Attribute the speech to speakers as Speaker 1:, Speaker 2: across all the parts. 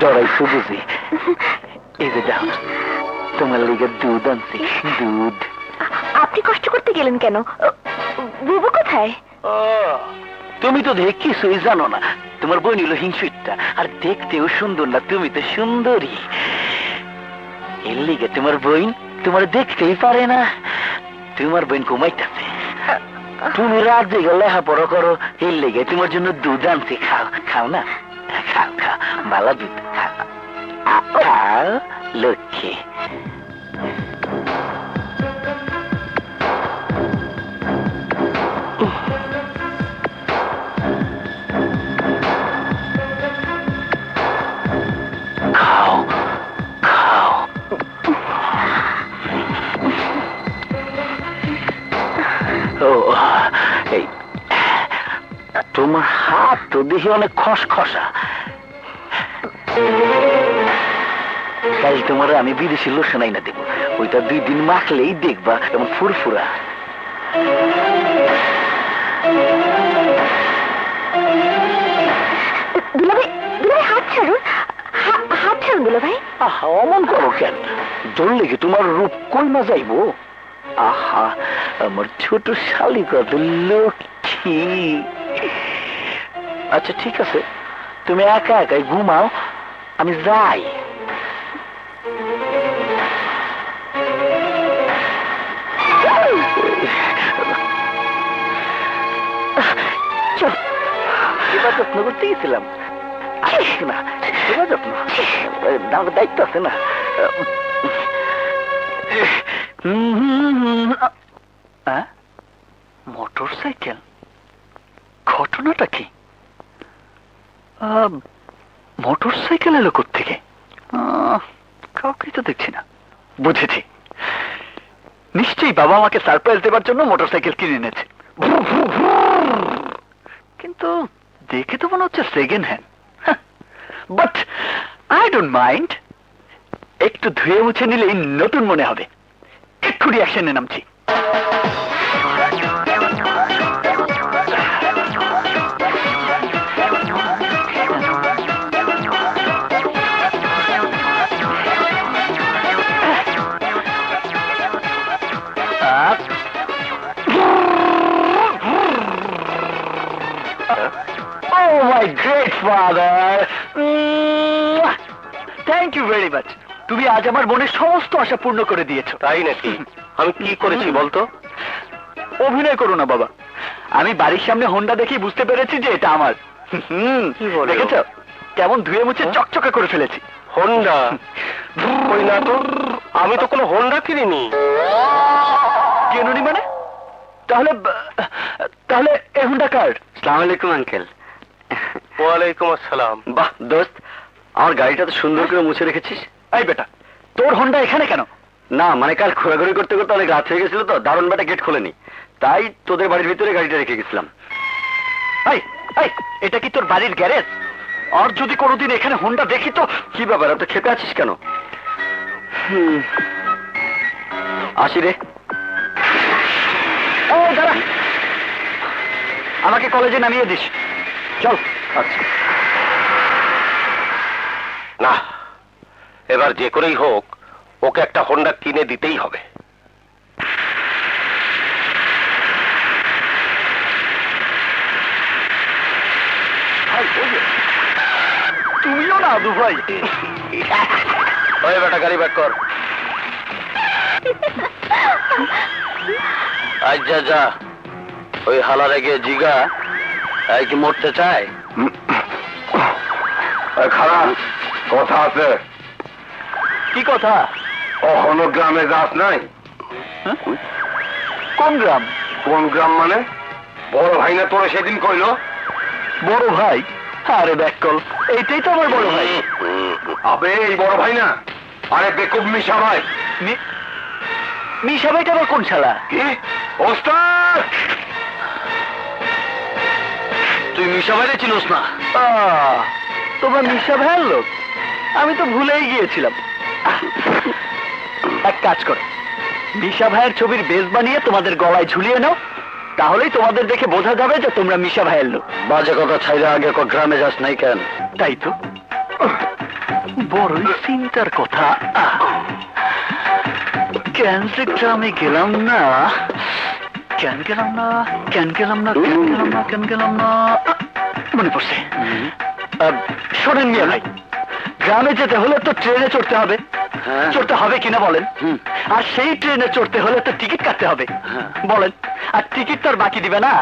Speaker 1: জড়াইছো বুঝি? এই যে দাও, তোমার লিগে দুধ আনছি, দুধ।
Speaker 2: আপনি কষ্ট করতে গেলেন কেন? বুবু কোথায়?
Speaker 1: তুমি তো দেখ কিছুই জানো না। তোমার বোন হলো হিংসুটটা, আর দেখতেও সুন্দর না, তুমি তো সুন্দরী। এর লিগে তোমার বোন তোমার দেখতেই পারে না। তোমার বোন ঘুমাইতেছে, তুমি রাত জেগে লেখাপড়া করো, এর লিগে তোমার জন্য দুধ আনছি। খাও, খাও না, খাও খাও, ভালো দুধ খাও, খাও লক্ষ্মী। খাও খাও। ও এই তোমার হাত তো দেখি অনেক খসখসা। কাল তোমার আমি বিদেশি লোশন আইনা দেবো, ওইটা 2 দিন মাখলেই দেখবা এমন ফুরফুরা।
Speaker 2: দুলাভাই, দুলাভাই হাত ছাড়ুন, হাত ছাড়ুন দুলাভাই।
Speaker 1: আহা, অমন করো কেন? ধরলে কি তোমার রূপ কই না যাইবো? আহা, আমার ছোট শালি কত লক্ষ্মী। আচ্ছা ঠিক আছে, তুমি একা একাই ঘুমাও, আমি যাই। এবার যত্ন করতে গেছিলাম না, এবার যত্ন আমার দায়িত্ব আছে না। মোটর সাইকেল, ঘটনাটা কি? মোটর সাইকেল এলো কোত্থেকে? কাউকেই তো দেখছি না। বুঝেছি, নিশ্চয়ই বাবা আমাকে সারপ্রাইজ দেবার জন্য মোটর সাইকেল কিনে এনেছে। কিন্তু দেখে তো মনে হচ্ছে second hand. But I don't mind, একটু ধুয়ে মুছে নিলেই নতুন মনে হবে। এক্ষুনি অ্যাকশনে নামছি। Oh my great father, thank you very much. তুমি আজ আমার মনের সমস্ত আশা পূর্ণ করে দিয়েছো।
Speaker 3: তাই নাকি? আমি কি করেছি বলতো?
Speaker 1: অভিনয় করো না বাবা, আমি বাড়ির সামনে হোন্ডা দেখেই বুঝতে পেরেছি যে এটা আমার। দেখেছো কেমন ধুয়ে মুছে চকচকে করে ফেলেছি।
Speaker 3: হোন্ডা? কই না তো, আমি তো কোনো হোন্ডা কিনিনি।
Speaker 1: কেননি মানে? তাহলে তাহলে এই হোন্ডা কার?
Speaker 4: আসসালামু আলাইকুম আঙ্কেল।
Speaker 3: ওয়ালাইকুম আসসালাম।
Speaker 4: বাহ দোস্ত, আমার গাড়িটা তো সুন্দর করে মুছে রেখেছিস।
Speaker 1: এই বেটা, তোর হোন্ডা এখানে কেন?
Speaker 4: না মানে কাল ঘোরাঘুরি করতে করতে অনেক রাত হয়ে গেছিল তো, দারুণ বেটা গেট খোলেনি, তাই তোদের বাড়ির ভিতরে গাড়িটা রেখে গেছিলাম।
Speaker 1: এই এই, এটা কি তোর বাড়ির গ্যারেজ? আর যদি কোনোদিন এখানে হোন্ডা দেখি তো?
Speaker 4: কি ব্যাপার, এত খেপে আছিস কেন? আসি রে।
Speaker 1: এই দাঁড়া, আমাকে কলেজে নামিয়ে দিস, চল।
Speaker 4: আচ্ছা।
Speaker 3: না, এবার যে করেই হোক ওকে একটা হোন্ডা কিনে দিতেই হবে।
Speaker 1: তুমিও না আদু ভাই।
Speaker 3: ওই বেটা গাড়ি ব্যাক কর। আজ যা যা, ওই হালারে গিয়ে জিগা এই কি মরতে চায়?
Speaker 4: খারাপ কথা আছে।
Speaker 1: কি কথা?
Speaker 4: কখনো গ্রামে যাস নাই?
Speaker 1: কোন গ্রাম?
Speaker 4: কোন গ্রাম মানে? বড় ভাই না তোরে সেদিন কইলো?
Speaker 1: বড় ভাই? আরে ব্যাককল, এইটাই তো আমার বড় ভাই।
Speaker 4: আবে এই বড় ভাই না, আরে বেকুব মিশা ভাই।
Speaker 1: মিশা ভাইটা আবার কোন শালা?
Speaker 4: কি ওস্তাদ,
Speaker 1: তুই মিশা ভাইরে চিনোস না? তোমরা মিশা ভাইয়ের লোক? আমি তো ভুলেই গিয়েছিলাম। এক কাজ করো, মিশা ভাইয়ের ছবির বেস বানিয়ে তোমাদের গলায় ঝুলিয়ে নাও, তাহলেই তোমাদের দেখে বোঝা যাবে যে তোমরা মিশা ভাইয়ের লোক।
Speaker 4: বাজে কথা ছাইলে আগে গ্রামে যাস নাই কেন?
Speaker 1: তাই তো। বড়ই চিন্তার কথা। কেন যে গ্রামে গেলাম না, কেন গেলাম না, কেন গেলাম না, কেন গেলাম না, কেন গেলাম না, মনে পড়ছে। শোনেন মিয়া ভাই, গ্রামে যেতে হলে তো ট্রেনে চড়তে হবে। চড়তে হবে কিনা বলেন? আর সেই ট্রেনে চড়তে হলে তো টিকিট কাটতে হবে বলেন। আর টিকিট তো আর বাকি দিবে না,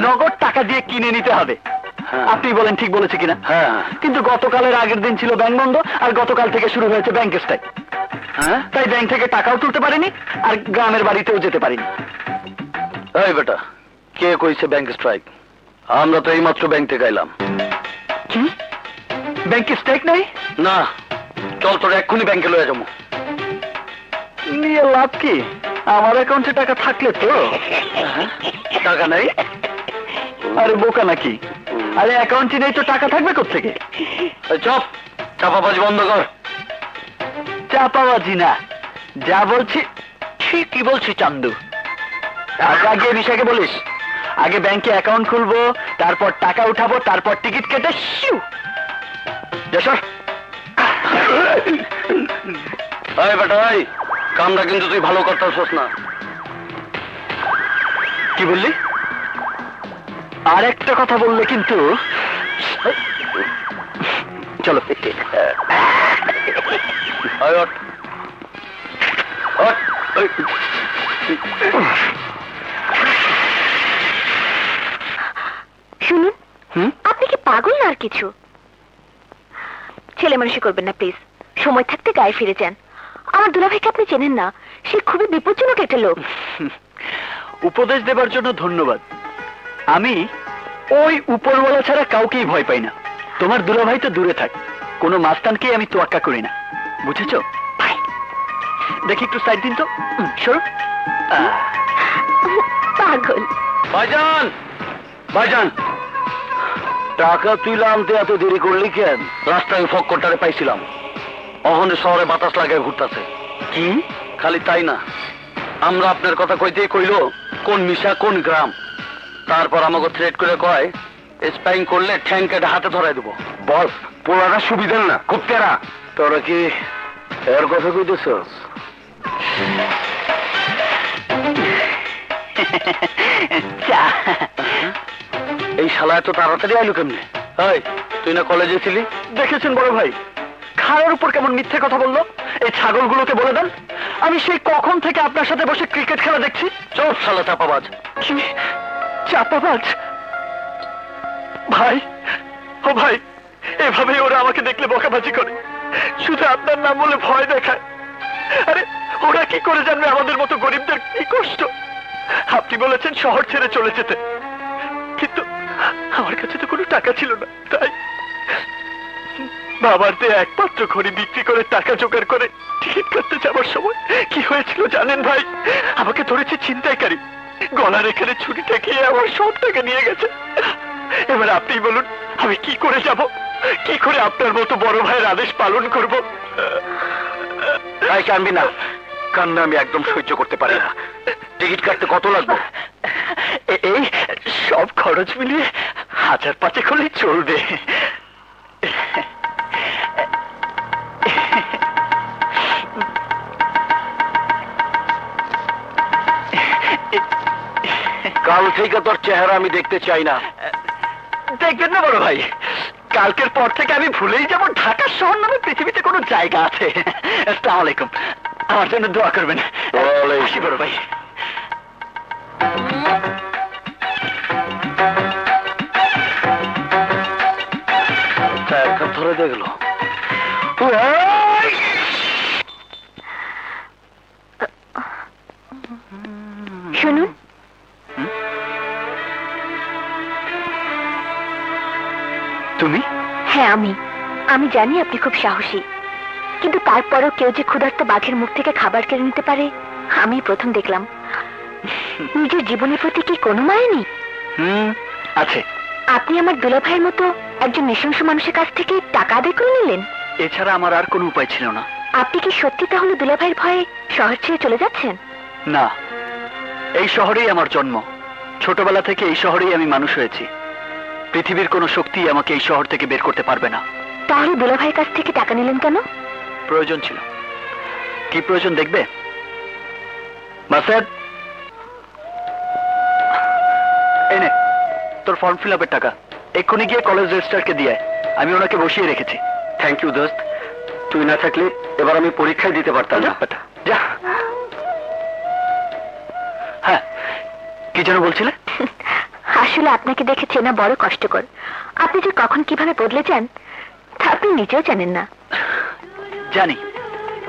Speaker 1: নগদ টাকা দিয়ে কিনে নিতে হবে। আপনি বলেন ঠিক বলেছে কিনা? কিন্তু গতকালের আগের দিন ছিল ব্যাংক বন্ধ, আর গতকাল থেকে শুরু হয়েছে ব্যাংক স্ট্রাইক। তাই ব্যাংক থেকে টাকাও তুলতে পারিনি, আর গ্রামের বাড়িতেও যেতে পারিনি।
Speaker 4: এই বেটা, কে কইছে ব্যাংক স্ট্রাইক? আমরা তো এইমাত্র ব্যাংক থেকে এলাম।
Speaker 1: কি ব্যাংকে স্ট্রাইক নাই?
Speaker 4: না, চল তোর এক্ষুনি ব্যাংকে লয়ে যাবো।
Speaker 1: নিয়ে লাভ কি? আমার অ্যাকাউন্টে টাকা থাকলে তো।
Speaker 4: টাকা নাই?
Speaker 1: আরে বোকা নাকি? আরে অ্যাকাউন্টে নেই তো টাকা থাকবে কোত্থেকে?
Speaker 4: চপ, চাপাবাজি বন্ধ কর।
Speaker 1: চাপাবাজি না, যা বলছি ঠিকই বলছি চান্দু। আগে বিষয়কে বলিস। আগে ব্যাংকে অ্যাকাউন্ট খুলবো, তারপর টাকা উঠাবো, তারপর টিকিট কেটে শিউ যশোর।
Speaker 4: এই বেটা, এই কামটা কিন্তু তুই ভালো করতেছস না।
Speaker 1: কি বললি? আর একটা কথা বললে কিন্তু। চলো।
Speaker 4: এই ওঠ। ওঠ। এই।
Speaker 2: শুনুন, আপনি কি পাগল না আর কিছু? ছেলে মানুষই করবেন না প্লিজ। সময় থাকতে গায়ে ফিরে যান। আমার দুলাভাইকে আপনি চেনেন না, সে খুবই বিপজ্জনক একটা লোক।
Speaker 1: উপদেশ দেবার জন্য ধন্যবাদ। আমি ওই উপরওয়ালা ছাড়া কাউকেই ভয় পাই না। তোমার দুলাভাই তো দূরে থাক, কোনো মাস্তানকেই আমি তোয়াক্কা করি না, বুঝেছো? দেখি একটু সাইড দিন তো। সরো।
Speaker 2: পাগল।
Speaker 4: ভাইজান, ভাইজান, টাকা তুইলা আনতে এত দেরি করলি কেন? রাস্তায় ফক্করটারে পাইছিলাম, অহনে শহরে বাতাস লাগায় ঘুরতাছে।
Speaker 1: কি?
Speaker 4: খালি তাই না, আমরা আপনার কথা কইতেই কইলো কোন মিশা কোন গ্রাম। তারপর আমাকে থ্রেট করে কয় স্পাইং করলে ঠ্যাং কেটে হাতে ধরাই দেবো। বস, পোড়াটা সুবিধা না, খুব তেরা। তোরা কি এর কথা কইতেছস? এই শালা এত তাড়াতাড়ি আইলো কেমনে? এই, তুই না কলেজে ছিলি?
Speaker 1: দেখেছেন বড় ভাই, খাড়ার উপর কেমন মিথ্যে কথা বললো। এই ছাগলগুলোকে বলে দেন আমি সেই কখন থেকে আপনার সাথে বসে ক্রিকেট খেলা দেখছি।
Speaker 4: চোপ শালা চাপাবাজ।
Speaker 1: কি চাপাবাজ? ভাই, ও ভাই, এভাবে ওরা আমাকে দেখলে বকাবাজি করে, শুধু আপনার নাম বলে ভয় দেখায়। আরে ওরা কি করে জানবে আমাদের মতো গরিবদের কি কষ্ট? আপনি বলেছেন শহর ছেড়ে চলে যেতে, কিন্তু আমার কাছে তো কোনো টাকা ছিল না। তাই বাবার দিয়ে একমাত্র ঘড়ি বিক্রি করে টাকা জোগাড় করে টিকিট কাটতে যাওয়ার সময় কি হয়েছিল জানেন ভাই? আমাকে ধরেছে ছিনতাইকারী, গলার এখানে ছুরিটা খেয়ে আমার সব টাকা নিয়ে গেছে। এবার আপনি বলুন আমি কি করে যাব, কি করে আপনার মতো বড় ভাইয়ের আদেশ পালন করব?
Speaker 4: তাই কানবি না, কান্না আমি একদম সহ্য করতে পারি না। টিকিট কাটতে কত লাগবে?
Speaker 1: এই সব খরচ মিলিয়ে 1000-5 হলেই চলবে।
Speaker 4: কাল থেকে তোর চেহারা আমি দেখতে চাই না।
Speaker 1: দেখবেন না বড় ভাই, কালকের পর থেকে আমি ভুলেই যাব ঢাকা শহর নামে পৃথিবীতে কোনো জায়গা আছে। আসসালামু আলাইকুম, আমার জন্য দোয়া করবেন। আসি বড় ভাই।
Speaker 4: ধরে দেখলো।
Speaker 2: শুনুন,
Speaker 1: তুমি?
Speaker 2: হ্যাঁ আমি জানি আপনি খুব সাহসী, কিন্তু তারপরও কেউ যে ক্ষুধার্ত বাঘের মুখ থেকে খাবার কেড়ে নিতে পারে আমি প্রথম দেখলাম। নিজের জীবনের প্রতি কি কোনো মায়া নেই?
Speaker 1: আছে।
Speaker 2: আপনি আমার দুলাভাইয়ের মতো একজন নৃশংস মানুষের কাছ থেকে টাকা আদায় করে নিলেন।
Speaker 1: এছাড়া আমার আর কোনো উপায় ছিল না।
Speaker 2: আপনি কি সত্যি তাহলে দুলাভাইয়ের ভয়ে শহর ছেড়ে চলে যাচ্ছেন?
Speaker 1: না, এই শহরেই আমার জন্ম। ছোটবেলা থেকে এই শহরেই আমি মানুষ হয়েছি। পৃথিবীর কোনো শক্তি আমাকে এই শহর থেকে বের করতে পারবে না।
Speaker 2: তাহলে দুলাভাইয়ের কাছ থেকে টাকা নিলেন কেন?
Speaker 1: প্রয়োজন ছিল। কি প্রয়োজন দেখবে? মাসাদ, এই নে তোর ফর্ম ফিল আপের টাকা। এক্ষুনি গিয়ে কলেজ রেজিস্ট্রারকে দিয়ে আয়। আমি ওনাকে বসিয়ে রেখেছি।
Speaker 4: থ্যাংক ইউ দোস্ত, তুই না থাকলে এবার আমি পরীক্ষায় দিতে পারতাম না।
Speaker 1: যা। হ্যাঁ, কি যেন বলছিলে?
Speaker 2: আসলে আপনাকে দেখে চেনা বড় কষ্টকর। আপনি যে কখন কিভাবে বদলে যান তা আপনি নিজেও জানেন না।
Speaker 1: জানি,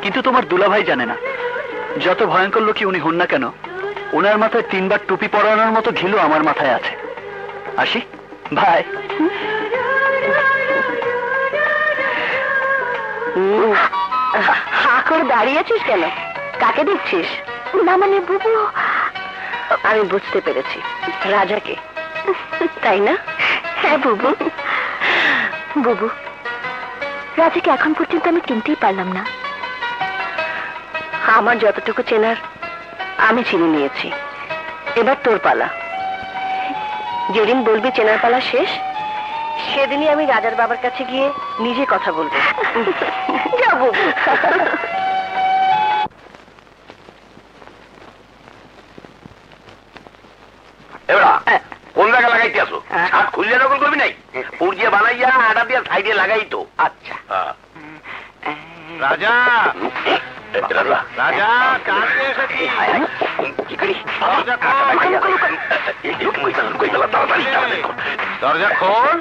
Speaker 1: কিন্তু তোমার দুলাভাই জানে না। যত ভয়ঙ্কর লোকই উনি হন না কেন, ওনার মাথায় 3 বার টুপি পরানোর মতো ঘিলু আমার মাথায় আছে। আসি, ভাই।
Speaker 2: হা করে দাঁড়িয়ে আছিস কেন? কাকে দেখছিস? না মানে বুবু। আমি বুঝতে পেরেছি, রাজাকে, তাই না? হ্যাঁ বুবু। বুবু, রাজাকে এখন পর্যন্ত আমি চিনতেই পারলাম না। আমার যতটুকু চেনার আমি চিনে নিয়েছি। এবার তোর পালা। যেদিন বলবি চেনার পালা শেষ, সেদিনই আমি রাজার বাবার কাছে গিয়ে নিজে কথা বলবো। যাবো।
Speaker 3: এবার কোন জায়গা লাগাইতে আসো? ছাদ খুললে নকল করবি নাই, পুড়িয়ে বানাইয়া আটা দিয়ে সাইডে লাগাই তো। আচ্ছা রাজা, রাজা কাছে এসেছি। দরজা খোল।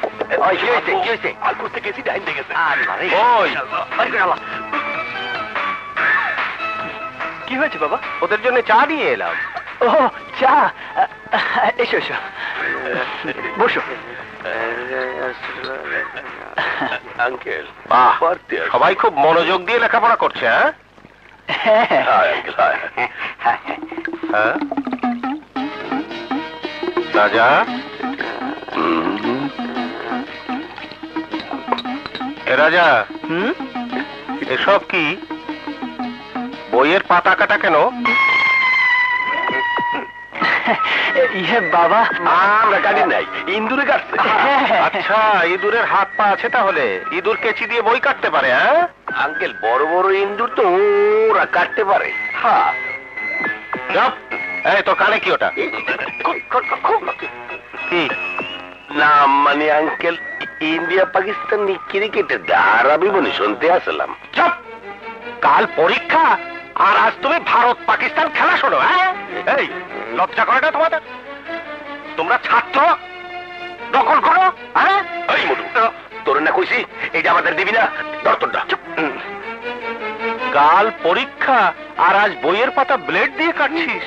Speaker 1: কি হয়েছে বাবা?
Speaker 3: ওদের জন্য চা নিয়ে এলাম।
Speaker 1: ও চা, এসো এসো, বসো।
Speaker 3: আঙ্কেল, বাহ, সবাই খুব মনোযোগ দিয়ে লেখাপড়া করছে। হ্যাঁ রাজা, রাজা, এসব কি? বইয়ের পাতা কাটা কেন?
Speaker 1: ইয়ে বাবা,
Speaker 3: আমরা কাটি নাই, ইঁদুরে কাটছে। আচ্ছা, ইঁদুরের হাত পা আছে তাহলে? ইঁদুর কেচি দিয়ে বই কাটতে পারে? হ্যাঁ আঙ্কেল, বড় বড় ইঁদুর তো ওরা কাটতে পারে। হ্যাঁ, এই তোর কানে কি ওটা? কি না মানে আঙ্কেল, ইন্ডিয়া পাকিস্তান ক্রিকেটের আরবি বলে শুনতে আসলাম। চুপ! কাল পরীক্ষা আর আজ তুমি ভারত পাকিস্তান খেলা শোনো? হ্যাঁ, এই লজ্জা করে না তোমাদের? তোমরা ছাত্র দখল করো? হ্যাঁ, এই মোটু, তোর না কইছি এইটা আমাদের দিবি না? ধর তোরটা। কাল পরীক্ষা আর আজ বইয়ের পাতা ব্লেড দিয়ে কাটছিস?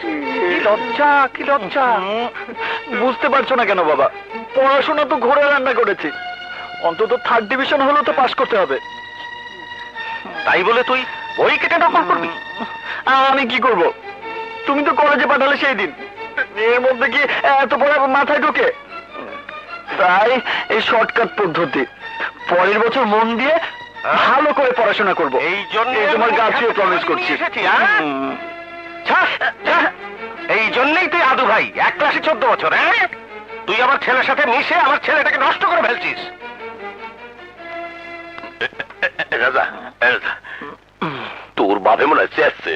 Speaker 3: কি লজ্জা, কি লজ্জা!
Speaker 1: বুঝতে পারছো না কেন বাবা? পড়াশোনা তো ঘোড়া রান্না করেছি, অন্তত 3rd ডিভিশন হলেও তো পাস করতে হবে।
Speaker 3: তাই বলে তুই বই কেটে দখল করবি?
Speaker 1: আমি কি করব? তুমি তো কলেজে পাঠালে সেই দিন, এর মধ্যে কি এত পড়া মাথায় ঢোকে? তাই এই শর্টকাট পদ্ধতি, পরের বছর মন দিয়ে ভালো করে পড়াশোনা করব।
Speaker 3: এই জন্য
Speaker 1: তোমার গাছেও প্রমিস করছি।
Speaker 3: এই জন্যই তুই আদু ভাই 1 ক্লাসে 14 বছর। হ্যাঁ, তুই আমার ছেলের সাথে মিশে আমার ছেলেটাকে নষ্ট করে ফেলছিস। রাজা, তোর বাপে মনে হচ্ছে আসছে।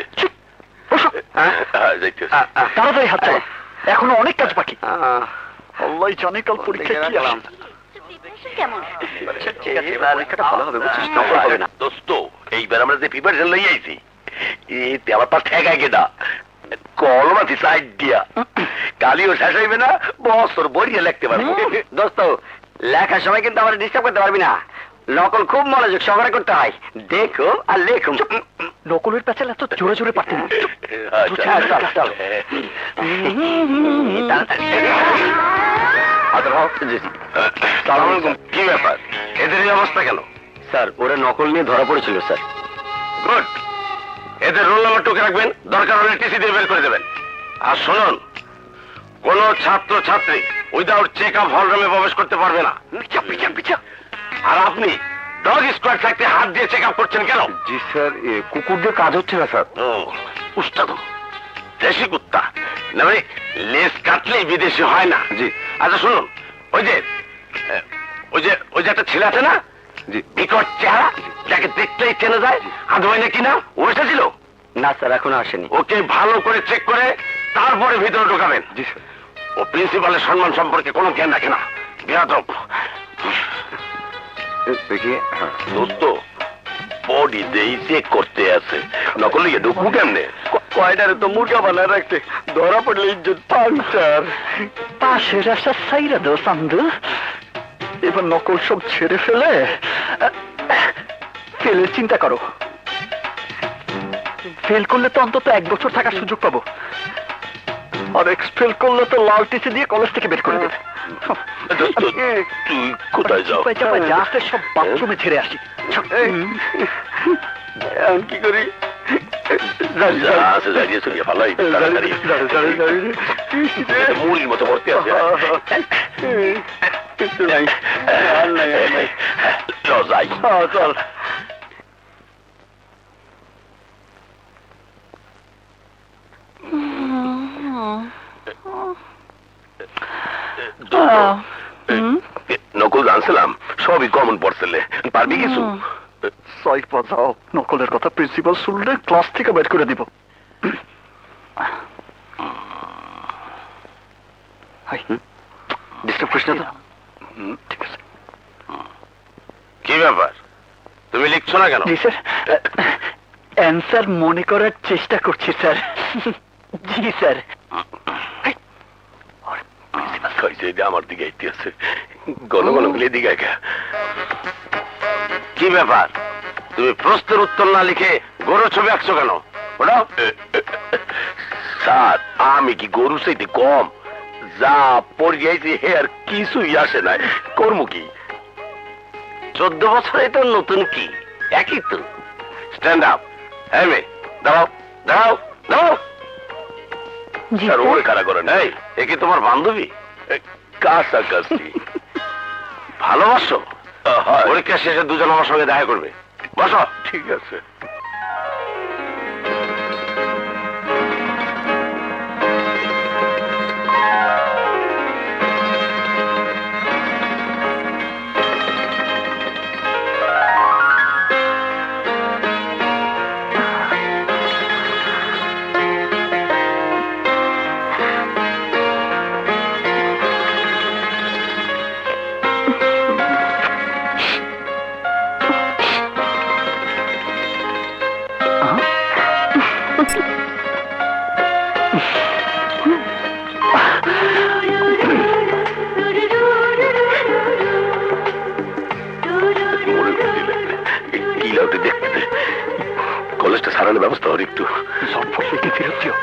Speaker 1: তাড়াতাড়ি হাত চালা, এখনো অনেক কাজ বাকি। আল্লাহ জানে কাল পরীক্ষা কি আসে।
Speaker 3: পরীক্ষাটা ভালো হবে, বুঝছিস? নকল হবে না দোস্ত। এইবার আমরা যে প্রিপারেশন লই আইছি, এতে আমার পা ঠেকা কেনা কলম আছে সাইড দিয়া। কালিও শেষ হইবে না, বছর বইয়ে লিখতে পারবো।
Speaker 4: দোস্ত, লেখার সময় কিন্তু আমার ডিস্টার্ব করতে পারবি না। নকল খুব মনোযোগ সহকারে করতে হয়। দেখো আর লেখো।
Speaker 1: নকলের প্যাচাল এত জোরে জোরে পারতে না।
Speaker 3: কি ব্যাপার, এদের এই অবস্থা কেন?
Speaker 4: স্যার, ওরা নকল নিয়ে ধরা পড়েছিল স্যার।
Speaker 3: গুড, এদের রোল নাম্বার টুকে রাখবেন, দরকার হলে টিসি দিয়ে বের করে দেবেন। আর শুনুন, কোন ছাত্র ছাত্রী উইদাউট চেক আপ হল রুমে প্রবেশ করতে পারবে না। আর আপনি ডগ স্কোয়াড থাকতে হাত দিয়ে চেক আপ করছেন কেন?
Speaker 4: জি স্যার, কুকুর দিয়ে কাজ হচ্ছে না স্যার।
Speaker 3: ও উস্তাদ, দেশি কুত্তা না ভাই, লেজ কাটলেই বিদেশি হয় না।
Speaker 4: জি।
Speaker 3: আচ্ছা শুনুন, ওই যে একটা ছেলে আছে না, বিকট চেহারা, যাকে দেখলেই চেনা যায়, আদমাই নাকি না, ও এসেছিল?
Speaker 4: না স্যার, এখনো আসেনি।
Speaker 3: ওকে ভালো করে চেক করে তারপরে ভিতরে ঢোকাবেন।
Speaker 4: জি স্যার।
Speaker 3: ও প্রিন্সিপালের সম্মান সম্পর্কে কোনো জ্ঞান রাখে না, বেয়াদব।
Speaker 4: দেখি।
Speaker 3: দোস্ত, বডি দেই চেক করতে আছে, নকল লিগে ঢুকবো কেমনে?
Speaker 4: কয়টারে তো মুরগা বানায় রাখতে, ধরা পড়লে ইজ্জত পাংচার।
Speaker 1: পাশের রাস্তা সাইরা দাও চান্দু। এবার নকল সব ছেড়ে ফেলে ফেলের চিন্তা করো। ফেল করলে তো অন্তত 1 বছর থাকার সুযোগ পাবো, আর এক্সপেল করলে তো লাল টিসি দিয়ে কলেজ থেকে বের করে দেবে।
Speaker 3: দোস্ত, তুই কোথায় যাও?
Speaker 1: যাতে সব বাথরুমে ছেড়ে আসি।
Speaker 3: এখন কি করি? যা আছে দাঁড়িয়ে চলিয়ে ভালোই, তাড়াতাড়ি। মুড়ির মতো ভর্তি আছে। চল যাই।
Speaker 1: চল।
Speaker 3: নকল জানছিলাম, সবই কমন পড়ছিলে, পারবি কিছু?
Speaker 1: সই বাজাও, নকলের কথা প্রিন্সিপাল শুনলে ক্লাস থেকে বের করে দিব। ডিস্টার্ব করিস না তো? ঠিক আছে।
Speaker 3: কি ব্যাপার, তুমি লিখছো না কেন?
Speaker 1: জি স্যার, অ্যান্সার মনে করার চেষ্টা করছি স্যার। জি স্যার।
Speaker 3: আমার দিকে আইতে আছে, গণ গণ মিলে দিকে। কি ব্যাপার, তুমি প্রশ্নের উত্তর না লিখে গরু ছবি আঁকছো কেন? ওটাও স্যার, আমি কি গরু চাইতে কম? যা পড়িয়েছি হে আর কিছুই আসে নাই, কর্ম কি? 14 বছরে তো নতুন কি, একই তো। Stand up. হ্যাঁ মেয়ে, দাঁড়াও দাঁড়াও দাঁড়াও। স্যার, ওরে কারা করে নাই, এ কি তোমার বান্ধবী? কাছাকাছি। ভালোবাসো? পরীক্ষা শেষে দুজন আমার সঙ্গে দেখা করবে। বসো। ঠিক আছে। কলেজটা সারানোর ব্যবস্থা হল একটু।
Speaker 1: ঝটফট লিখে ফেরত দিও।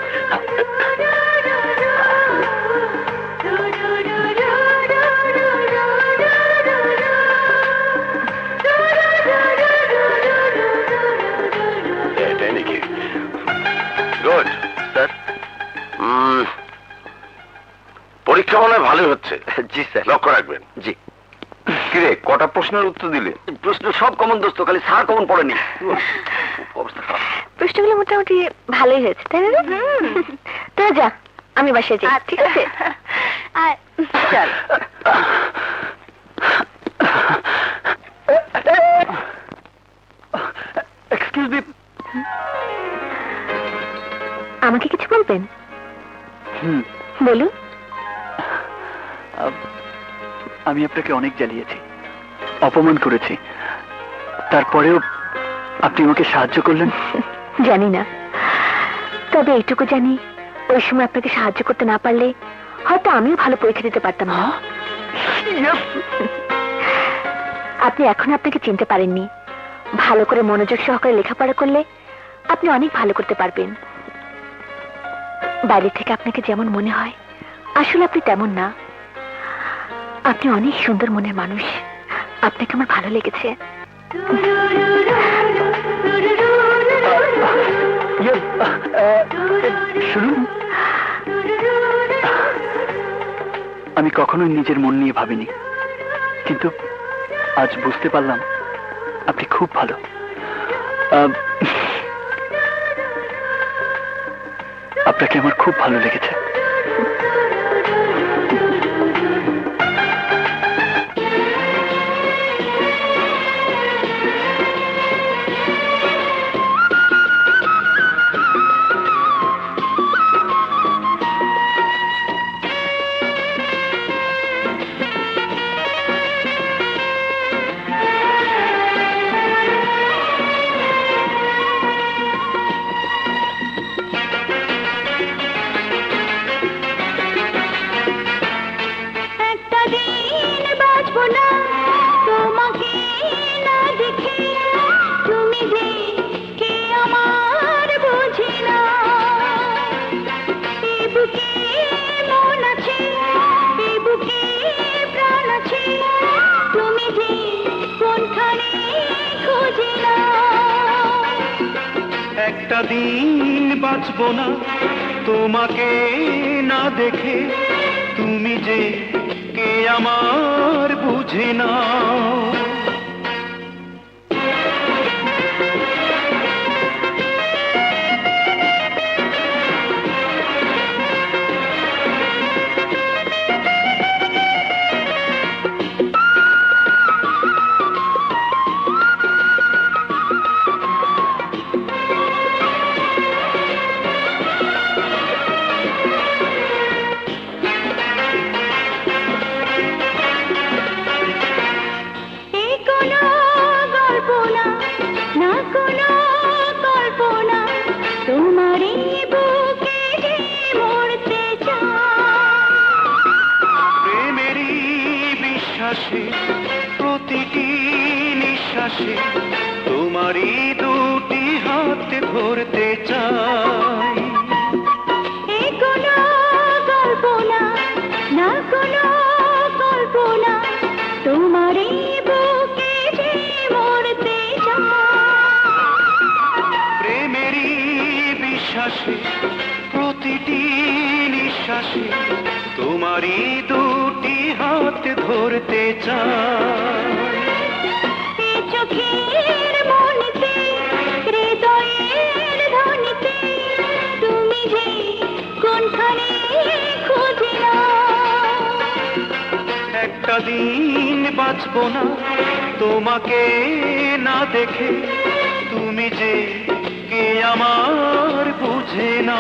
Speaker 3: এটাই নাকি? Good sir. পরীক্ষা মনে হয় ভালোই হচ্ছে।
Speaker 4: জি স্যার।
Speaker 3: লক্ষ্য রাখবেন।
Speaker 4: জি।
Speaker 3: কিরে, কটা প্রশ্নের উত্তর দিলে?
Speaker 4: প্রশ্ন সব কমন দোস্ত, খালি স্যার কমন পড়েনি। অবস্থা খারাপ।
Speaker 2: প্রশ্নগুলো মোটামুটি ভালোই হয়েছে, তাই না? তোরা যা, আমি বাসায় যাই। ঠিক আছে, চল।
Speaker 1: Excuse me.
Speaker 2: আমাকে কিছু বলবেন? বলুন।
Speaker 1: আমি আপনাকে অনেক জ্বালিয়েছি, অপমান করেছি, তারপরেও আপনি আমাকে সাহায্য করলেন।
Speaker 2: জানি না, তবে এইটুকু জানি, ওই সময় আপনাকে সাহায্য করতে না পারলে হয়তো আমিও ভালো পরীক্ষা দিতে পারতাম না। আপনি এখন আপনাকে চিনতে পারেননি। ভালো করে মনোযোগ সহকারে লেখাপড়া করলে আপনি অনেক ভালো করতে পারবেন। বাইরে থেকে আপনাকে যেমন মনে হয়, আসলে আপনি তেমন না। আপনি অনেক সুন্দর মনের মানুষ, আপনাকে আমার ভালো লেগেছে।
Speaker 1: শুনুন, আমি কখনোই নিজের মন নিয়ে ভাবিনি, কিন্তু আজ বুঝতে পারলাম আপনি খুব ভালো। আপনাকে আমার খুব ভালো লেগেছে।
Speaker 5: একটা দিন বাঁচবো না তোমাকে না দেখে, তুমি যে কে আমার বুঝে নাও। প্রেমেরই বিশ্বাসে প্রতিটি নিঃশ্বাসে তোমারই দুটি হাতে ধরতে চাই। প্রেমেরই বিশ্বাসে প্রতিটি নিঃশ্বাসে তোমারই দুটি হাত ধরতে চাই।
Speaker 2: চোখের মনিতে হৃদয়ের ধ্বনিতে তুমি যে কোনখানে খুঁজি না।
Speaker 5: একটা দিন বাঁচবো না তোমাকে না দেখে, তুমি যে কে আমার বুঝে না।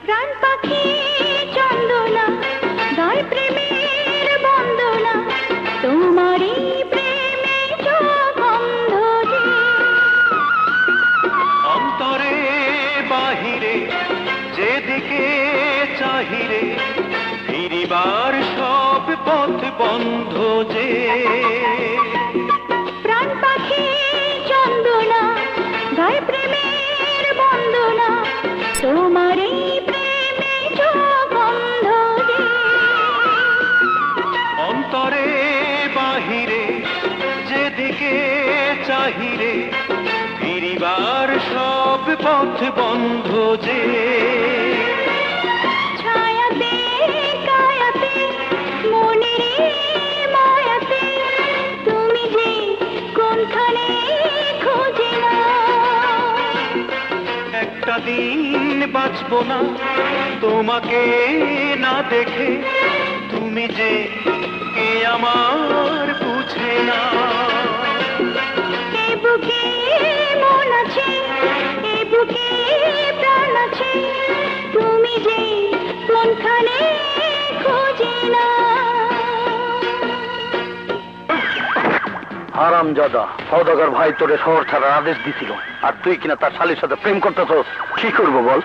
Speaker 2: প্রাণ পাখি চন্দনা গায় প্রেমের বন্দনা, তোমারই প্রেমে গন্ধ যে।
Speaker 5: অন্তরে বাহিরে যেদিকে চাহিরে, ফিরিবার সব পথ বন্ধ যে।
Speaker 2: প্রাণ পাখি চন্দনা গায় প্রেমের বন্দনা, তোমারই প্রেমে গন্ধ যে।
Speaker 5: অন্তরে বাহিরে যেদিকে চাহিরে, ফিরিবার সব পথ বন্ধ যে।
Speaker 2: ছায়াতে কায়াতে মনেরই মায়াতে তুমি যে কোনখানে খুঁজি না।
Speaker 5: একটা দিন বাঁচবো না তোমাকে না দেখে, তুমি যে কে আমার বুঝে না।
Speaker 2: এ বুকে মন আছে, এ বুকে প্রাণ আছে, তুমি যে কোনখানে খুঁজি না।
Speaker 4: হারামজাদা সওদাগর ভাই তোরে শহর ছাড়ার আদেশ দিছিল, আর তুই কিনা তার শালীর সাথে প্রেম করতেছস। কি করবো বল?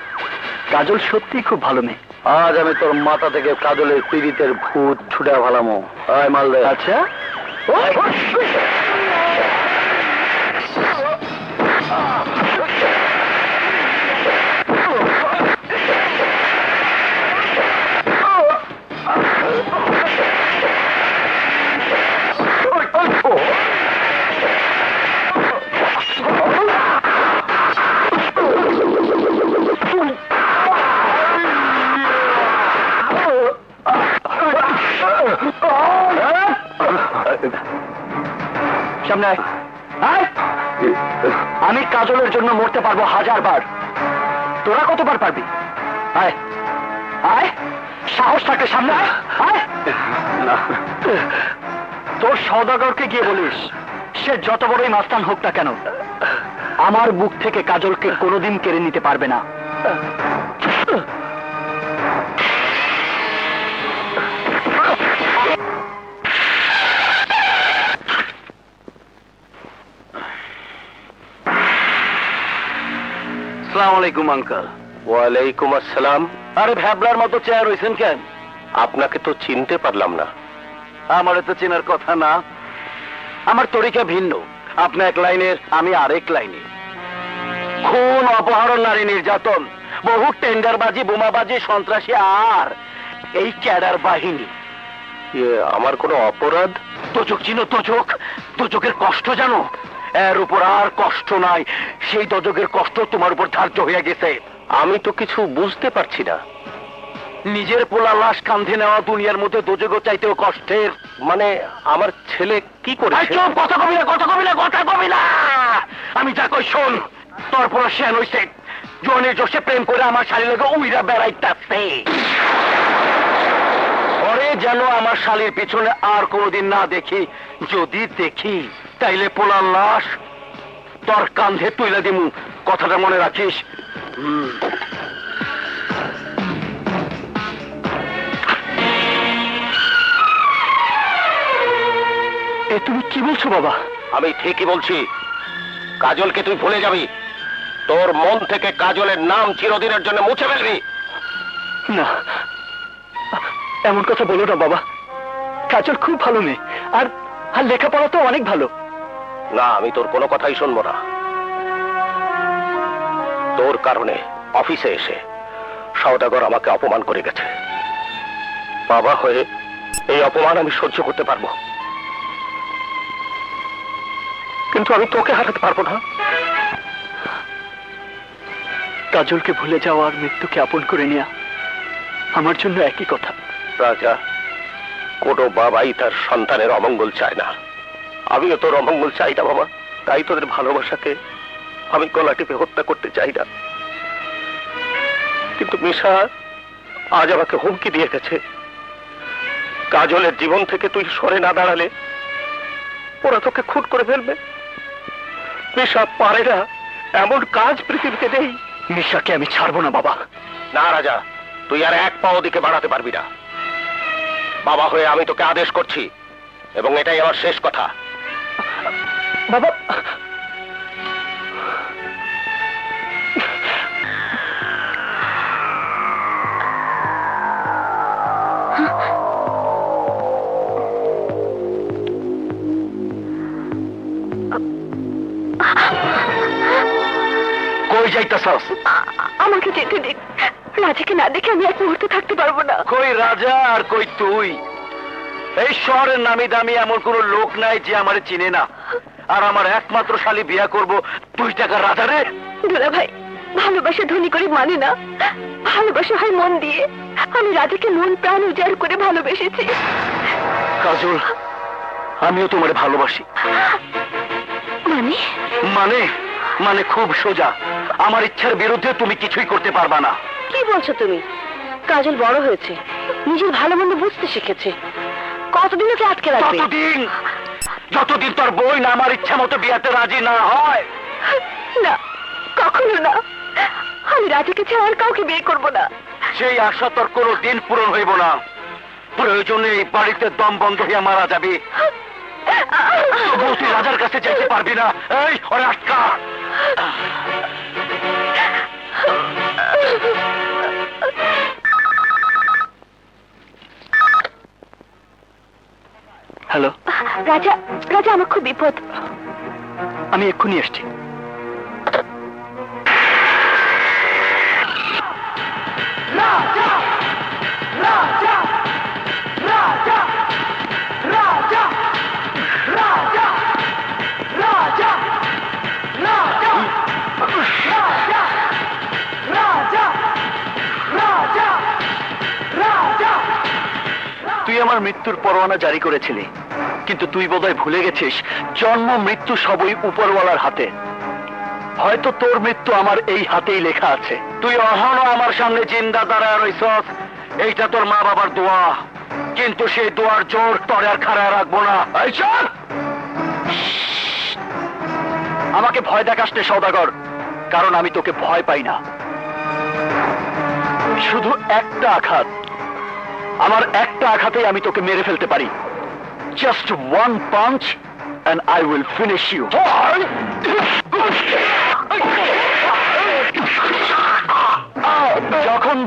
Speaker 4: কাজল সত্যি খুব ভালো মেয়ে। আজ আমি তোর মাথা থেকে কাজলের পীড়িতের ভূত ছুটে ভালামো। আয় মাল দে। আচ্ছা সামনে আয়। আয়। আমি কাজলের জন্য মরতে পারবো 1000 বার, তোরা কতবার পারবি? আয় আয়, সাহস থাকলে সামনে আয়। আয়। তোর সওদাগরকে গিয়ে বলিস, সে যত বড়ই মাস্তান হোক না কেন, আমার বুক থেকে কাজলকে কোনোদিন কেড়ে নিতে পারবে না। আসসালামু আলাইকুম আঙ্কেল।
Speaker 3: ওয়ালাইকুম আসসালাম।
Speaker 4: আরে ভ্যাবলার মতো চেয়ার হয়েছেন কেন?
Speaker 3: আপনাকে তো চিনতে পারলাম না।
Speaker 4: আমার তো চেনার কথা না, আমার তরিকা ভিন্ন। আপনি এক লাইনের, আমি আরেক লাইনে। খুন, অপহরণ, নারী নির্যাতন, বহু টেন্ডারবাজি, বোমাবাজি, সন্ত্রাসী, আর এই ক্যাডার বাহিনী।
Speaker 3: আমার কোনো অপরাধ?
Speaker 4: তোচক চিনো? তোচকের কষ্ট জানো? এর উপর আর কষ্ট নাই। সেই দজকের কষ্ট তোমার উপর ধার্য হয়ে গেছে।
Speaker 3: আমি তো কিছু বুঝতে পারছি না।
Speaker 4: নিজের পোলা লাশ কাঁধে নেওয়া দুনিয়ার মধ্যে দোজগও চাইতেও কষ্টের।
Speaker 3: মানে আমার ছেলে কি
Speaker 4: এই
Speaker 3: করেছে?
Speaker 4: চুপ, কথা কবি না। আমি যা কই শোন। তোর পর শেন হইছে, জনের জোশে প্রেম করে আমার শালী লোকে উইরা বেড়াইতাছে। পরে যেন আমার শালীর পিছনে আর কোনোদিন না দেখি। যদি দেখি তাইলে পোলার লাশ তোর কাঁধে তুইলা দিমু। কথাটা মনে রাখিস। এ তুমি কি বলছো বাবা?
Speaker 3: আমি ঠিকই বলছি। কাজলকে তুই ভুলে যাবি। তোর মন থেকে কাজলের নাম চিরদিনের জন্য মুছে ফেলবি।
Speaker 4: না, এমন কথা বলো না বাবা। কাজল খুব ভালো মেয়ে, আর আর লেখাপড়া তো অনেক ভালো।
Speaker 3: না, আমি তোর কোনো কথাই শুনবো না। তোর কারণে অফিসে এসে সওদাগর আমাকে অপমান করে গেছে। বাবা হয়ে এই অপমান আমি সহ্য করতে পারবো, কিন্তু আমি তোকে হারাতে পারবো না।
Speaker 4: কাজলকে ভুলে যাওয়া আর মৃত্যুকে আপন করে নেওয়া আমার জন্য একই কথা।
Speaker 3: রাজা, কোনো বাবাই তার সন্তানের অমঙ্গল চায় না। আমিও তোর অমঙ্গল চাই না বাবা। তাই তোদের ভালোবাসাকে আমি গলা টিপে হত্যা করতে চাই না। কিন্তু মিশা আজ আমাকে হুমকি দিয়ে গেছে, কাজলের জীবন থেকে তুই সরে না দাঁড়ালে ওরা তোকে খুন করে ফেলবে। মিশা পারে না, এমন কাজ পৃথিবীতে নেই।
Speaker 4: মিশাকে আমি ছাড়বো না বাবা।
Speaker 3: না রাজা, তুই আর এক পাও দিকে বাড়াতে পারবি না। বাবা হয়ে আমি তোকে আদেশ করছি, এবং এটাই আমার শেষ কথা।
Speaker 4: বাবা, কই যাইতাছস?
Speaker 2: আমাকে যেতে দিন। রাজাকে না দেখে আমি এক মুহূর্তে থাকতে পারবো না।
Speaker 4: কই রাজা আর কই তুই? এই শহরের নামি দামি এমন কোন লোক নাই যে আমারে চিনে না। আর আমার একমাত্র শালী বিয়া করব 2 টাকার রাজা রে?
Speaker 2: দুলা ভাই, ভালোবাসা ধনী করে মানে না, ভালোবাসা হয় মন দিয়ে। আমি রাজাকে মন প্রাণ উজাড় করে ভালোবেসেছি।
Speaker 4: কাজল, আমিও তোমারে ভালোবাসি।
Speaker 2: মানে?
Speaker 4: মানে মানে খুব সোজা। আমার ইচ্ছার বিরুদ্ধে তুমি কিছুই করতে পারবা না।
Speaker 2: কি বলছো তুমি? কাজল বড় হয়েছে, নিজের ভালো মন্দ বুঝতে শিখেছে। কতদিন ওকে আটকে রাখবে?
Speaker 4: যতদিন তোর বই না আমার ইচ্ছা মতো বিয়াতে রাজি না হয়।
Speaker 2: না, কখনো না। আমি রাজাকে ছাড়া আর কাউকে বিয়ে করবো না।
Speaker 4: সেই আশা তোর কোনো দিন পূরণ হইব না। প্রয়োজনে এই বাড়িতে দম বন্ধ হইয়া মারা যাবে। তবুও তুই রাজার কাছে যাইতে পারবি না। এই ওরে আটকা। হ্যালো
Speaker 2: রাজা, রাজা আমার খুব বিপদ।
Speaker 4: আমি এক্ষুনি আসছি। তুই আমার মৃত্যুর পরোয়ানা জারি করেছিলি, কিন্তু তুই বোধহয় ভুলে গেছিস জন্ম মৃত্যু সবই উপরওয়ালার হাতে। হয়তো তোর মৃত্যু আমার এই হাতেই লেখা আছে। তুই অহনো আমার সামনে জিন্দা দাঁড়ায় রইছস, এইটা তোর মা বাবার দোয়া, কিন্তু সেই দোয়ার জোর তোর আর খাড়া রাখবো না। এই চল! আমাকে ভয় দেখাস নে সওদাগর, কারণ আমি তোকে ভয় পাই না। শুধু একটা আঘাত, আমার একটা আঘাতেই আমি তোকে মেরে ফেলতে পারি। Just one punch and I will finish you.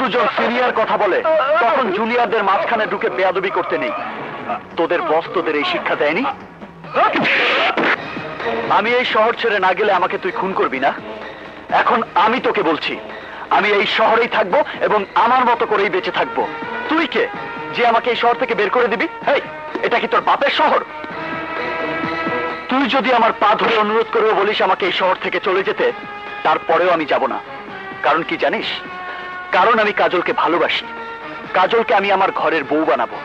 Speaker 4: গুরুজন সিনিয়র কথা বলে তখন জুনিয়রদের মাঝখানে ঢুকে বেয়াদবি করতে নেই। তোদের বস তোদের এই শিক্ষা দেয়নি? আমি এই শহর ছেড়ে না গেলে আমাকে তুই খুন করবি না? এখন আমি তোকে বলছি, আমি এই শহরেই থাকবো এবং আমার মতো করেই বেঁচে থাকবো। তুই কে যে আমাকে এই শহর থেকে বের করে দিবি? হেই, এটা কি তোর বাপের শহর? তুই যদি আমার পা ধরে অনুরোধ করেও বলিস আমাকে এই শহর থেকে চলে যেতে, তারপরেও আমি যাব না। কারণ কি জানিস? কারণ আমি কাজলকে ভালোবাসি। কাজলকে আমি আমার ঘরের বউ বানাবো।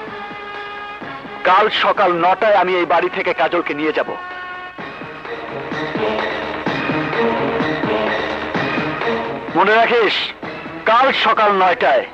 Speaker 4: কাল সকাল 9টায় আমি এই বাড়ি থেকে কাজলকে নিয়ে যাব। মনে রাখিস, কাল সকাল 9টায়।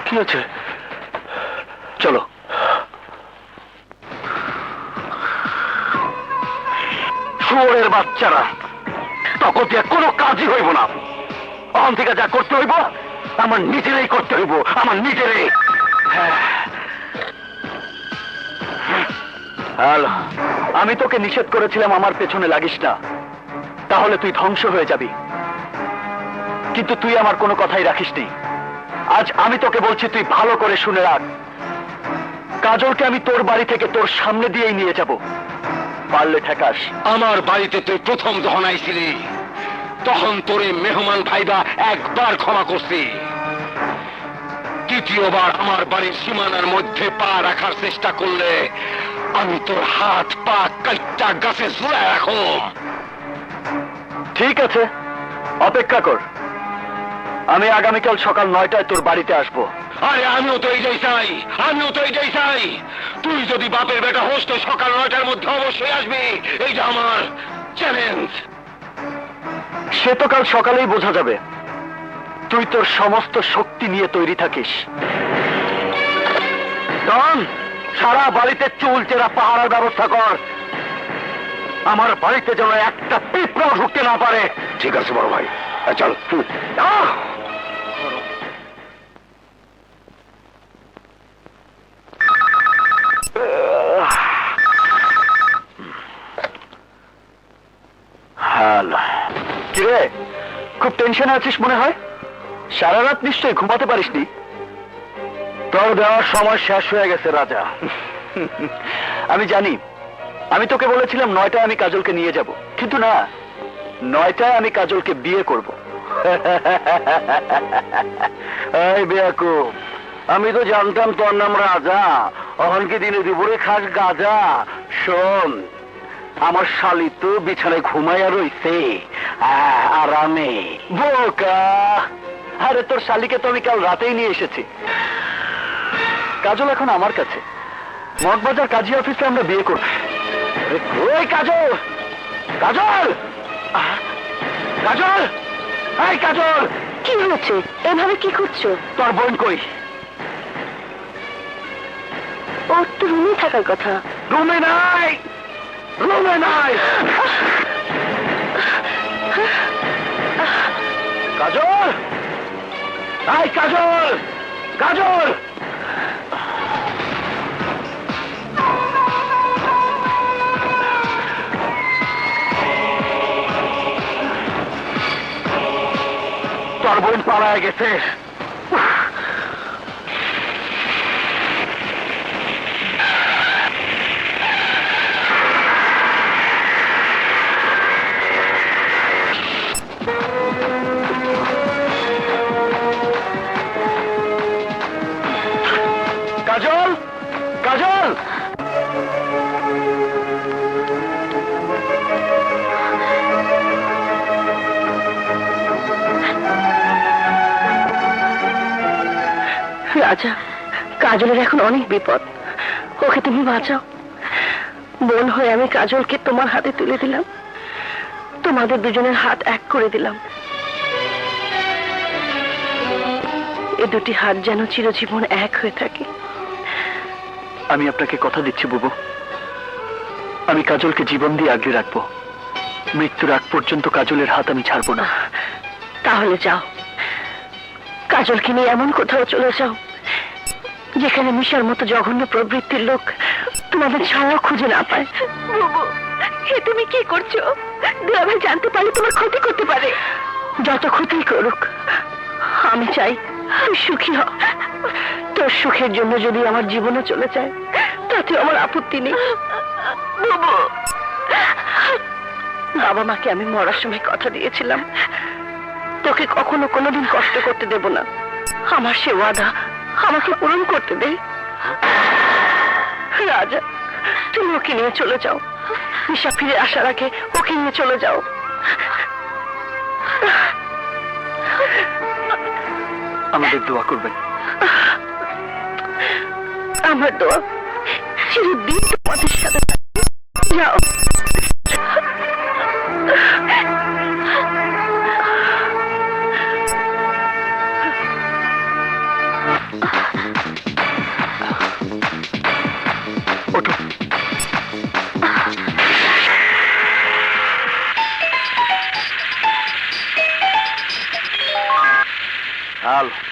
Speaker 4: কি আছে? চলো। শুয়োরের বাচ্চারা, তখন দিয়ে কোনো কাজই হইব না। অহন থেকে যা করতে হইব আমার নিজেরাই করতে হইব, আমার নিজেরাই। হ্যালো, আমি তোকে নিষেধ করেছিলাম আমার পেছনে লাগিস না, তাহলে তুই ধ্বংস হয়ে যাবি। কিন্তু তুই আমার কোনো কথাই রাখিসনি। আজ আমি তোকে বলছি, তুই ভালো করে শুনে রাখ। কাজলকে আমি তোর বাড়ি থেকে তোর সামনে দিয়েই নিয়ে যাব। পারলে ঠেকাস।
Speaker 3: আমার বাড়িতে তুই প্রথম যখন আইছিলি তখন তোরে মেহমান ভাইবা একবার ক্ষমা করছি। দ্বিতীয়বার আমার বাড়ির সীমানার মধ্যে পা রাখার চেষ্টা করলে আমি তোর হাত পা কাইটা গাছে ঝুলায় রাখুম।
Speaker 4: ঠিক আছে, অপেক্ষা কর। আমি আগামীকাল সকাল 9টায় তোর বাড়িতে আসবো।
Speaker 3: আরে আমিও তো এইটাই চাই, আমিও তো এইটাই চাই। তুই যদি বাপের বেটা হোস তো সকাল 9টার মধ্যে অবশ্যই আসবি, এইটা আমার চ্যালেঞ্জ।
Speaker 4: সে তো কাল সকালেই বোঝা যাবে। তুই তোর সমস্ত শক্তি নিয়ে তৈরি থাকিস। ডন, সারা বাড়িতে চুল চেরা পাহারার ব্যবস্থা কর। আমার বাড়িতে যেন একটা পিঁপড়াও ঢুকতে না পারে।
Speaker 3: ঠিক আছে বড় ভাই, চল।
Speaker 4: হ্যালো, কিরে খুব টেনশনে আছিস মনে হয়? সারা রাত নিশ্চয়ই ঘুমাতে পারিসনি। তোর দেওয়ার সময় শেষ হয়ে গেছে রাজা। আমি জানি, আমি তোকে বলেছিলাম 9টায় আমি কাজলকে নিয়ে যাব, কিন্তু না, 9টায় আমি কাজলকে বিয়ে করব। এই বেয়াকুব, আমি তো জানতাম তোর নাম রাজা, অহন কি দিনে দুপুরে খাস গাজা। শোন, আমার শালি তো বিছানায় ঘুমাইয়া রইছে আরামে। বোকা, আরে তোর শালিকে তো আমি কাল রাতেই নিয়ে এসেছি। কাজল এখন আমার কাছে। মগবাজার কাজী অফিসে আমরা বিয়ে করব। ওই কাজল, কাজল, কাজল, এই কাজল।
Speaker 2: কি হয়েছে? এভাবে কি করছো?
Speaker 4: তোর বোন কই?
Speaker 2: ওর তো রুমে থাকার কথা।
Speaker 4: রুমে নাই, রুমে নাই। কাজল, এই কাজল, কাজল। তোর বোন পালায় গেছে। কাজল, কাজল।
Speaker 2: রাজা, কাজলের এখন অনেক বিপদ, ওকে তুমি বাঁচাও। বোন হয়ে আমি কাজলকে তোমার হাতে তুলে দিলাম, তোমাদের দুজনের হাত এক করে দিলাম। এ দুটি হাত যেন চিরজীবন এক হয়ে থাকে।
Speaker 1: আমি আপনাকে কথা দিচ্ছি বুবু, আমি কাজলকে জীবন দিয়ে আগলে রাখবো। মৃত্যুর আগ পর্যন্ত কাজলের হাত আমি ছাড়বো না।
Speaker 2: তাহলে যাও, কাজলকে নিয়ে এমন কোথাও চলে যাও যেখানে মিশার মতো জঘন্য প্রবৃত্তির লোক তোমাদের ছায়াও খুঁজে না পায়। এ তুমি কি করছো? দুলাভাই জানতে পারলে তোমার ক্ষতি করতে পারে। যত ক্ষতি করুক, আমি চাই তুই সুখী হ। তোর সুখের জন্য যদি আমার জীবনও চলে যায় তাতে আমার আপত্তি নেই। বাবা মাকে আমি মরার সময় কথা দিয়েছিলাম, তোকে কখনো কোনোদিন কষ্ট করতে দেব না। আমার সে ওয়াদা আমাকে পূরণ করতে দে। রাজা, তুমি ওকে নিয়ে চলে যাও। নিশা ফিরে আসার আগে ওকে নিয়ে চলে যাও।
Speaker 1: আমাদের দোয়া করবেন।
Speaker 2: আমার দোয়া চিরদিন তোমাদের সাথে থাকবে। যাও।
Speaker 1: ওঠো।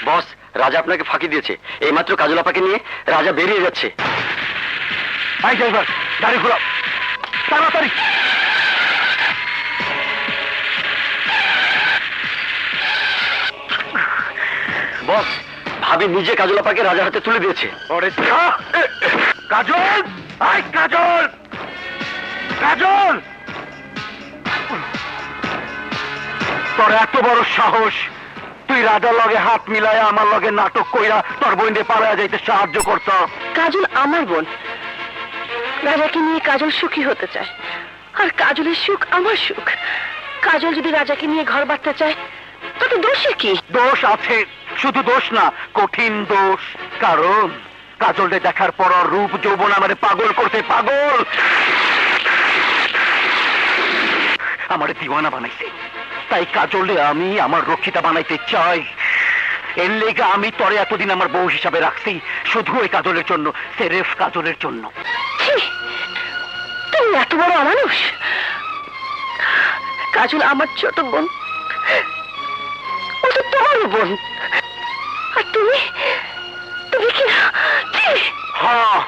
Speaker 4: বস, রাজা আপনাকে ফাঁকি দিয়েছে। এইমাত্র কাজল আপাকে নিয়ে রাজা বেরিয়ে যাচ্ছে।
Speaker 1: আই ড্রাইভার, গাড়ি ঘোরাও তাড়াতাড়ি।
Speaker 4: বস, ভাবি নিজে কাজল আপাকে রাজার হাতে তুলে দিয়েছে।
Speaker 1: ওরে কাজল, আই কাজল, কাজল, তোর এত বড় সাহস, তুই রাজার লগে হাত মিলায় আমার লগে নাটক কইরা তোর বোনকে পালায়া যাইতে সাহায্য করত।
Speaker 2: কাজল আমার বোন, রাজাকে নিয়ে কাজল সুখী হতে চায়, আর কাজলের সুখ আমার সুখ। কাজল যদি রাজাকে নিয়ে ঘর বাঁধতে চায় তাতে দোষে কি?
Speaker 1: দোষ আছে, শুধু দোষ না, কঠিন দোষ। কারণ কাজলকে দেখার পর ওর রূপ যৌবন আমারে পাগল করতে পাগল, আমারে দিওয়ানা বানাইছে। তাই কাজলে আমি আমার রক্ষিতা বানাইতে চাই। এর লেগে আমি তরে এতদিন আমার বউ হিসাবে রাখছি, শুধু ওই কাজলের জন্য, সেরেফ কাজলের জন্য।
Speaker 2: ছি, তুমি এত বড় অমানুষ। কাজল আমার ছোট বোন, ও তো তোমার বোন, আর তুমি তুমি কি?
Speaker 1: হ্যাঁ,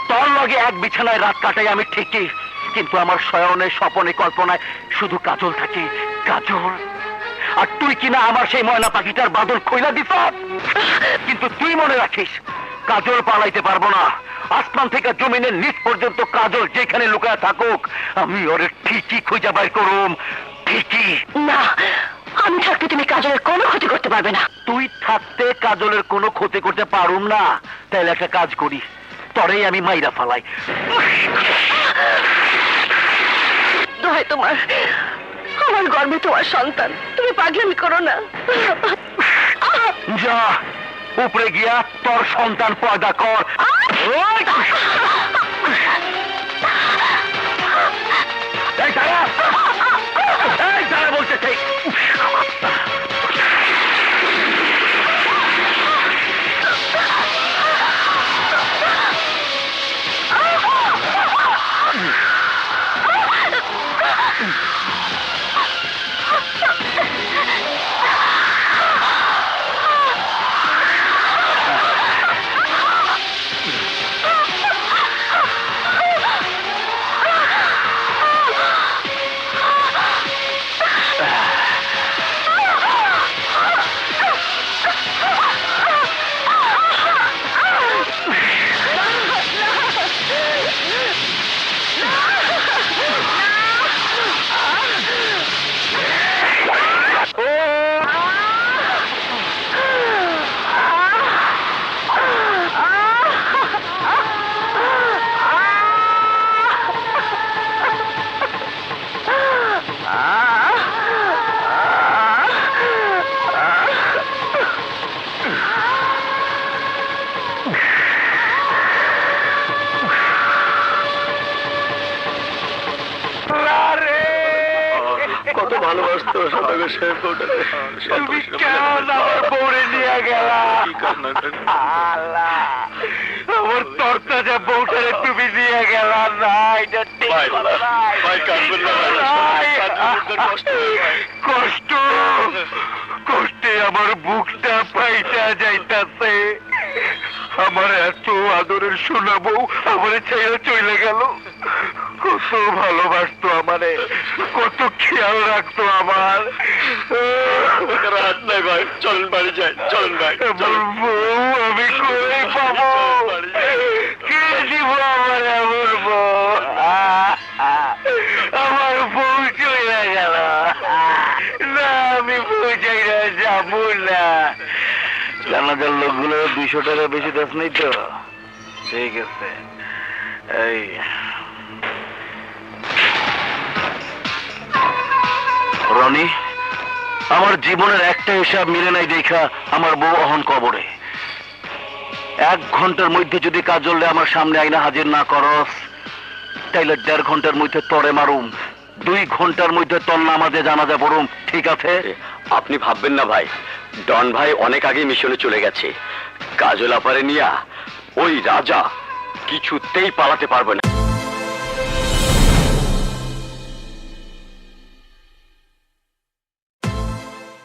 Speaker 1: তোর লগে এক বিছানায় রাত কাটাই আমি ঠিকই, কিন্তু আমার শয়নে স্বপনে কল্পনায় শুধু কাজল থাকে, কাজল। আর তুই কিনা আমার সেই ময়না পাখিটার বাদল খইলা দিস। কিন্তু তুই মনে রাখিস, কাজল পালাইতে পারবো না। আসমান থেকে জমিনের নিচ পর্যন্ত কাজল যেখানে লুকায় থাকুক, আমি ওরে ঠিকই খুঁজে বাই করুম, ঠিকই।
Speaker 2: না, আমি থাকতে তুমি কাজলের কোনো ক্ষতি করতে পারবে না।
Speaker 1: তুই থাকতে কাজলের কোনো ক্ষতি করতে পারুম না। তাইলে একটা কাজ করি, তরেই আমি মাইরা ফালাই।
Speaker 2: দোহাই তোমার, আমার গর্বে তোমার সন্তান, তুমি পাগলামি করো না।
Speaker 1: যা উপরে গিয়া তোর সন্তান পয়দা কর। ওই! এই দাঁড়া, এই দাঁড়া বলতেছে।
Speaker 4: ভালোবাসতো সদাগর সাহেব বউটাকে।
Speaker 3: তুমি কেন আমার বউরে নিয়ে গেলা?
Speaker 4: কি কান্না করে?
Speaker 3: আল্লাহ, আমার তরতাজা বউটারে তুমি নিয়ে গেলা না, এটা ঠিক
Speaker 4: ভাই,
Speaker 3: কথা নাই।
Speaker 4: ভাই, কাঁদবেন না, ভাই।
Speaker 3: নাই।
Speaker 4: কাঁদলে কষ্ট হয়, ভাই।
Speaker 3: কষ্ট কষ্টে আমার বুকটা পাইটা যাইতাছে। আমার এত আদরের সোনা বউ আমারে ছেড়ে চলে গেল। কত ভালোবাসতো আমারে, কত খেয়াল রাখতো আমার।
Speaker 4: রাত নাই ভাই, চলেন বাড়ি যাই, চলেন ভাই,
Speaker 3: আমার বউ আমি কই পাবো? কে দিব আমার এমন বউ? আমার বউ চলে গেল। না, আমি বউ চাইরা যাবো না। জানাজার লোকগুলো 200 টাকা বেশি দাস নেই তো? ঠিক আছে। এই রনি, আমার জীবনের একটা হিসাব মিলে নাই দেখা আমার বউ অহন কবরে। 1 ঘন্টার মধ্যে যদি কাজলে আমার সামনে আইনা হাজির না করস, তাইলে 1.5 ঘন্টার মধ্যে তরে মারুম, 2 ঘন্টার মধ্যে তোর নামাজে জানাজা পড়ুম। ঠিক আছে?
Speaker 4: আপনি ভাববেন না ভাই, ডন ভাই অনেক আগে মিশনে চলে গেছে। কাজল আপারে নিয়া ওই রাজা কিছুতেই পালাতে পারবে না।